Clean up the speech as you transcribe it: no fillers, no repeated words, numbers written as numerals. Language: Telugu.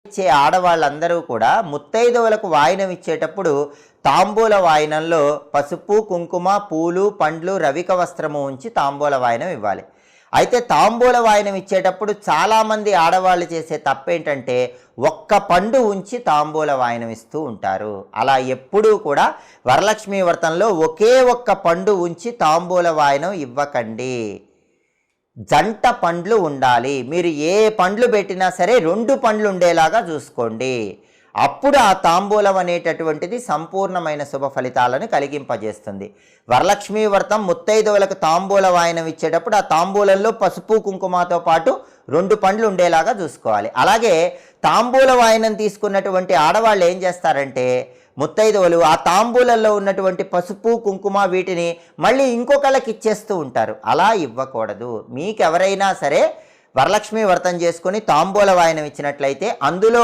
ఇచ్చే ఆడవాళ్ళందరూ కూడా ముత్తైదువులకు వాయినం ఇచ్చేటప్పుడు తాంబూల వాయినంలో పసుపు, కుంకుమ, పూలు, పండ్లు, రవిక వస్త్రము ఉంచి తాంబూల వాయినం ఇవ్వాలి. అయితే తాంబూల వాయినం ఇచ్చేటప్పుడు చాలామంది ఆడవాళ్ళు చేసే తప్పేంటంటే ఒక్క పండు ఉంచి తాంబూల వాయినం ఇస్తూ ఉంటారు. అలా ఎప్పుడూ కూడా వరలక్ష్మీ వ్రతంలో ఒకే ఒక్క పండు ఉంచి తాంబూల వాయినం ఇవ్వకండి. జంట పండ్లు ఉండాలి. మీరు ఏ పండ్లు పెట్టినా సరే 2 పండ్లు ఉండేలాగా చూసుకోండి. అప్పుడు ఆ తాంబూలం అనేటటువంటిది సంపూర్ణమైన శుభ ఫలితాలను కలిగింపజేస్తుంది. వరలక్ష్మీ వ్రతం ముత్తైదువులకు తాంబూల వాయనం ఇచ్చేటప్పుడు ఆ తాంబూలంలో పసుపు, కుంకుమతో పాటు 2 పండ్లు ఉండేలాగా చూసుకోవాలి. అలాగే తాంబూల వాయనం తీసుకున్నటువంటి ఆడవాళ్ళు ఏం చేస్తారంటే ముత్తైదువులు ఆ తాంబూలంలో ఉన్నటువంటి పసుపు, కుంకుమ వీటిని మళ్ళీ ఇంకొకళ్ళకి ఇచ్చేస్తూ ఉంటారు. అలా ఇవ్వకూడదు. మీకు ఎవరైనా సరే వరలక్ష్మీ వ్రతం చేసుకుని తాంబూల వాయనం ఇచ్చినట్లయితే అందులో